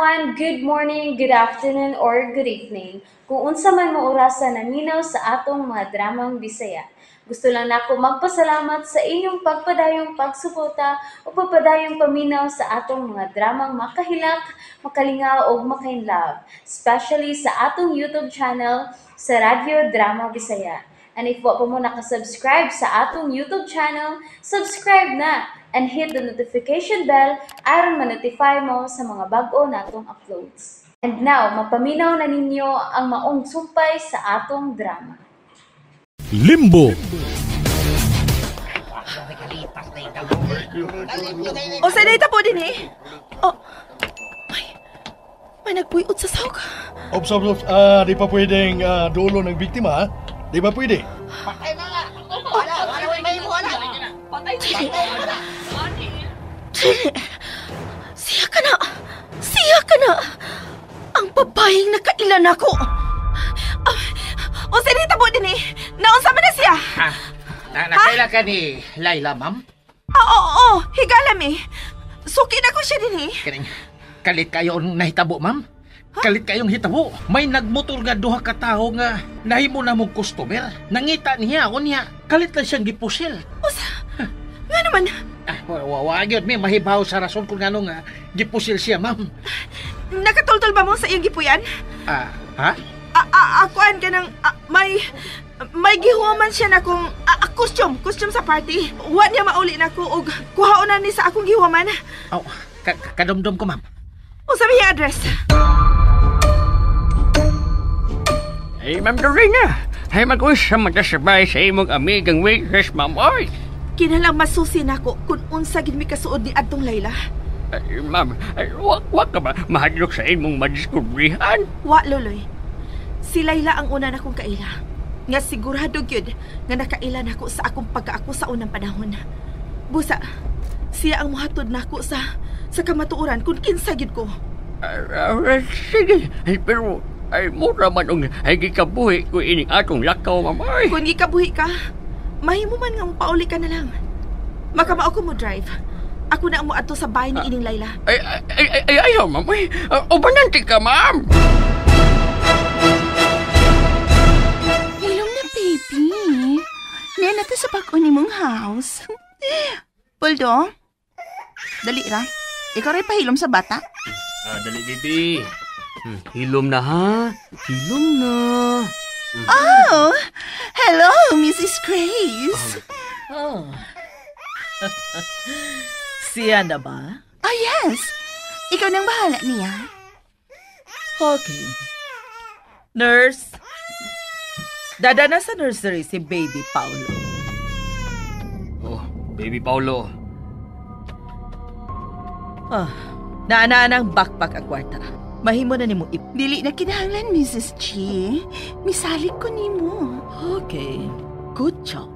everyone, good morning, good afternoon, or good evening. Kung unsa man mo orasan naminaw sa atong mga dramang Bisaya. Gusto lang nako magpasalamat sa inyong pagpadayong pagsuporta o pagpadayong paminaw sa atong mga dramang makahilak, makalingaw o makainlove, especially sa atong YouTube channel sa Radyo Drama Bisaya. And if wa pa mo nakasubscribe sa atong YouTube channel, subscribe na and hit the notification bell aron ma-notify mo sa mga bag-o natong uploads. And now, mapaminaw na ninyo ang maong sumpay sa atong drama. Limbo. O sa data po din eh. Oh, may nagpuyot sa sawg. Ops. Di pa pwedeng dulo ng biktima, ha? Di ba pwede? Patay na nga! Wala! May wala! Patay na! Siya ka na! Ang babaeng nakailan ako! O sinita po din eh! Naunsa man na siya! Nakaila ka ni Laila, ma'am? Oo, higalam eh. Suki na ko siya din eh. Kalit kayo nahitabo, ma'am? Kalit kayong hitabo. May nagmotor nga duha ka taho nga nahimo na mong customer. Nangita niya, unya. Kalit lang siyang gipusil. Usa? Nga naman. Wag yun, may mahibaw sa rason kung ano nga gipusil siya, ma'am. Nakatultol ba mo sa iyong gipuyan? Ha? Akuan ka ng may gihuman siya na kung costume sa party. Wa niya mauli na ko og kuhaonan ni sa akong gihuman. Kadumdum ko, ma'am. O sabi yung address? Ay, Ma'am Dorina. Ay, mag-wish sa magkasabay sa imong amigang waitress, ma'am. Oy! Kinalang masusi na ko kung unsa gid mi kasuod ni adtong Layla. Ay, ma'am, wag ka ba mahadlok sa imong madiskubrihan? Wa, Loloy. Si Layla ang una na kong kaila. Nga sigurado gyud nga nakaila nako sa akong pagkaako sa unang panahon. Busa, siya ang muhatod nako sa kamatuoran kung kinsa gyud ko. Sige, ay, pero ay mura man ang ay gikabuhi ko ining atong lakaw, ma'am. Ay. Kung gikabuhi ka, mahimo man nga pauli ka na lang. Makamao ko mo drive. Ako na mo adto sa bahay ni ining Layla. Ay, ayaw, ma'am. Ay, ubananti ka, ma'am. Hilom na, baby. Nena to sa bako ni mong house. Puldo, dali ra. Ikaw rin pahilom sa bata? Dali, baby. Hilom na, ha? Hilom na. Oh, hello, Mrs. Grace. Oh. Siya na ba? Oh, yes. Ikaw nang bahala niya. Okay. Nurse. Dada na sa nursery si Baby Paulo. Oh, Baby Paulo. Naanaan ang backpack ang kwarta. Mahimo na ni mo Dili na kinahanglan, Mrs. G. Misalik ko ni mo. Okay. Good job.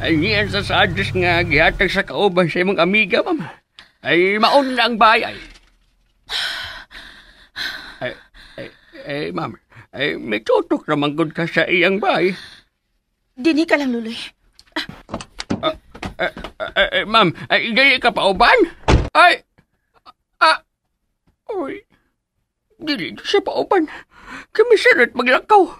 Ay niyan sa address nga gihatag sa kauban sa imong amiga, ma'am. Ay maon na ang bahay. Ay, ma'am. Ay, may tutok naman good ka sa iyang bahay. Dini ka lang, Luloy. Ma'am, ay dili ka pa uban? Uy. Dili siya pa uban. Kami sirit maglakaw.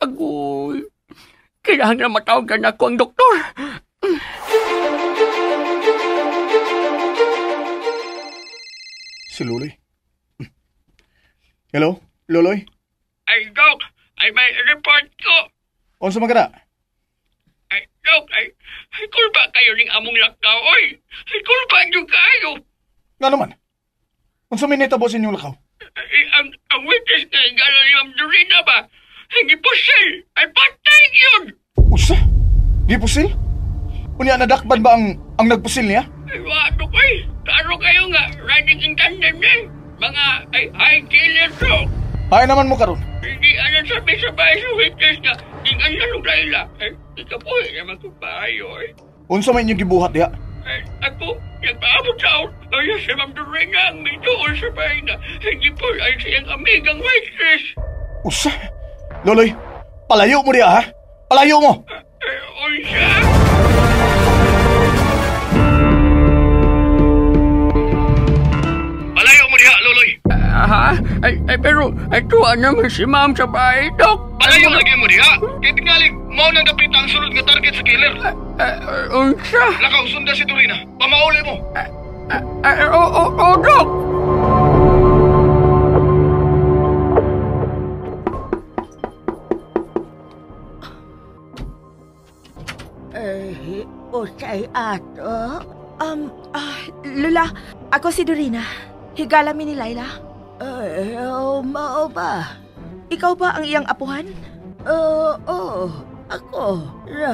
Agoy. Kailangan na matawagan ako ang doktor. Si Luloy. Hello, Luloy? Ay, Dok. Ay, may report ko. Unsa magana? Ay, Dok. Ay kulpa kayo ning among lakaw. Oy, ay kulpa nyo kayo. Nga naman. Unsa may netabo sa inyong lakaw? Ay, ang witness nga igala ni Ma'am Dorina ba? Hindi pusil. Ay, patay yun. Usa? Di pusil? Unya nadakban ba ang nagpusil niya? Ay, wado ko eh. Taro kayo nga. Riding in tandem na eh. Mga high killer to. Hay naman mo karon. Hindi alam sabi sa bahay sa witness nga. Tingnan na nung Layla. Ay, ikapoy naman kong bahay eh. Unsa may inyong gibuhat diha? Ay, ako, nagpaabot sa out. Ay, si Ma'am Dorina ang may doon sa bahay na. Hindi po ay siyang amigang waitress. Usa? Luloy, palayo mo diha, ha? Palayo mo! Uy siya! pero tuwa naman si ma'am sa bahay, Dok. Palayo lagi mo diha. Kaya tingalig, mao nang dapit ang sunod nga target sa killer. Unsa? Lakaw, sunda si Dorina. Pamauli mo. Dok. Usay ato? Lula, ako si Dorina. Higala mi ni Laila. Mao ba? Ikaw ba ang iyang apuhan? Oo, ako.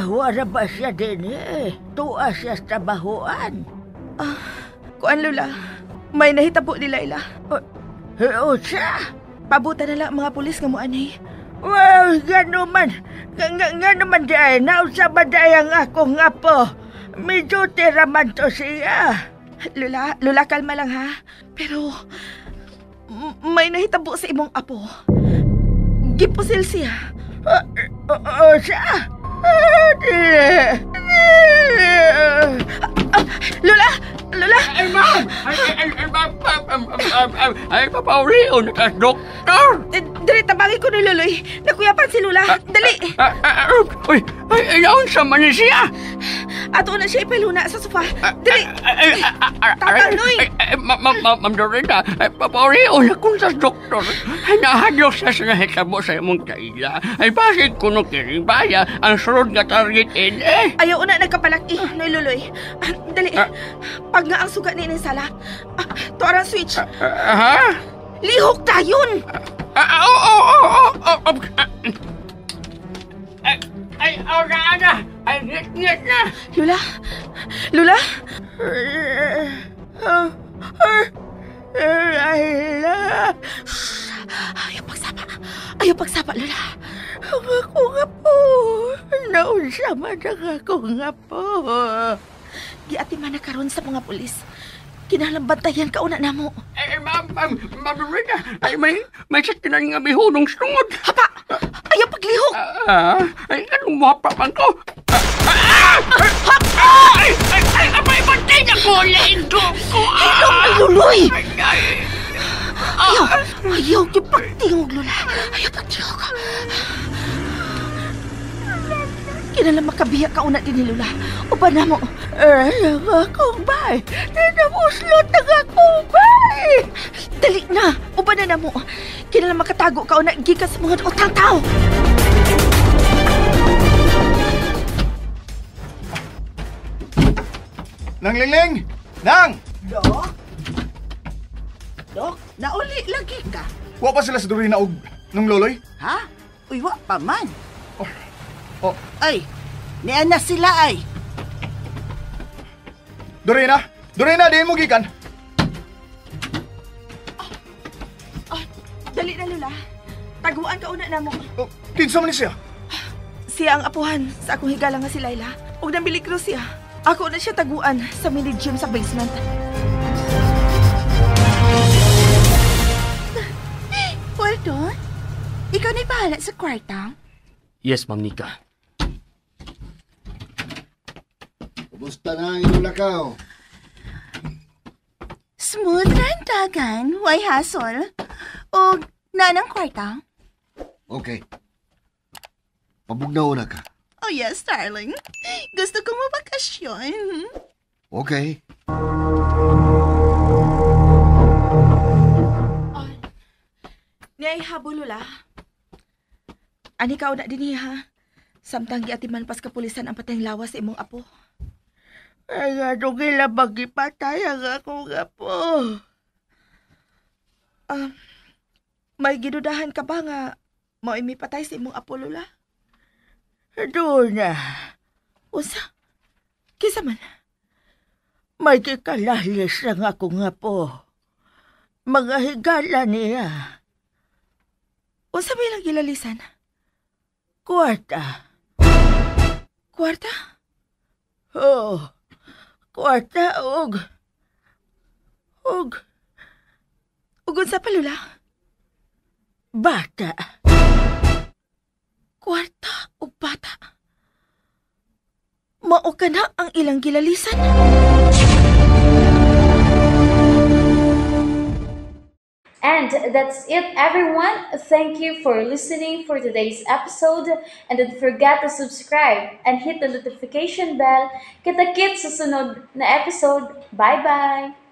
Wala ba siya din Tuwa siya sa trabahoan. Kuan Lula, may nahitabo ni Laila. Siya? Pabuta na lang ang mga pulis nga moanay. Well, gano man. Gano man dahil nausa ba dahil ang akong apo. Medyo tiraman to siya. Lula, kalma lang ha. Pero, may nahitabo sa imong apo. Gipusil siya. Siya? Lula! Ay, ma'am! Ay, papaurion ka, doktor! Dali, tabangin ko ni Luloy. Nakuyapan si Lula. Dali! Uy, ayaw sa man siya! Ato na siya ipiluna sa sofa. Dali! Tatanoy! Ma'am Dorita, papaurion akong sa doktor. Ay, nahadyo siya sa nahitabo sa imong kaila. Ay, bakit kuno kiribaya ang sunod nga target Ayaw na nagkapalaki, Noy Luloy. Dali, pag nga ang suga ni sala, tuwara ang switch. Ha? Lihok tayon! Ay, na! Ay, ngit na! Lula? Lula? Ayaw pagsapa, Lula. Ang ako nga po. Naunsa man ang ako nga po. Giati man na karon sa mga pulis. Kinahanglan bantayan ka una namo. Ma'am Dorita, ay may sakinan nga bihunong sungod. Hapa! Ayaw paglihok! Ay, anong mapapan ko? Ay, abay, bantay na ko, lendo ko! Ay, Luloy! Ayaw, kipagtingog, Lula. Ayaw pagtingog. Kinalang makabiya ka una din ni Lula. Uba na mo. Ay, ang akong bay. Namuslot ang akong bay. Dali na. Uba na mo. Kinalang makatago ka una gikan sa mga utang tao. Nang Lingling! Nang! Dok, nauli lagi ka. Wa pa sila sa Dorina og nung loloy? Ha? Uy, wa pa man. Oh, Ay, niyan na sila ay. Dorina! Dorina, diin mo gikan! Dali na, Lula. Taguan ka una na mo. Oh, kinsa man ni siya? Siya ang apuhan sa akong higala nga si Laila. Huwag nang bilikro siya. Ako na siya taguan sa mini gym sa basement. Waldon, ikaw na'y bahala sa kwarta. Yes, Ma'am Nika. Kumusta na ang inyong lakaw? Smooth na ang dagan, way hasol. O nanang kwarta? Okay. Pabugnaw na ka. Oh yes, darling. Gusto kong mabakasyon. Okay. Niyay habo, Lula. Ani ka na din ha. Samtang giatiman pas kapulisan ang patayang lawas sa imong apo. Ay, ano gila magipatay ang akong apo. May gidudahan ka ba nga mao imipatay sa imong apo, Lula? Doon na. Unsa? Kisa man? May kikalalis ang akong apo. Mga higala niya. Unsa ba ilang gilalisan? Kwarta. Kwarta? Oh, kwarta og Unsa pa, Lula? bata. Kwarta o bata? Mao ka na ang ilang gilalisan? And that's it, everyone. Thank you for listening for today's episode. And don't forget to subscribe and hit the notification bell. Kita-kits sa sunod na episode. Bye-bye!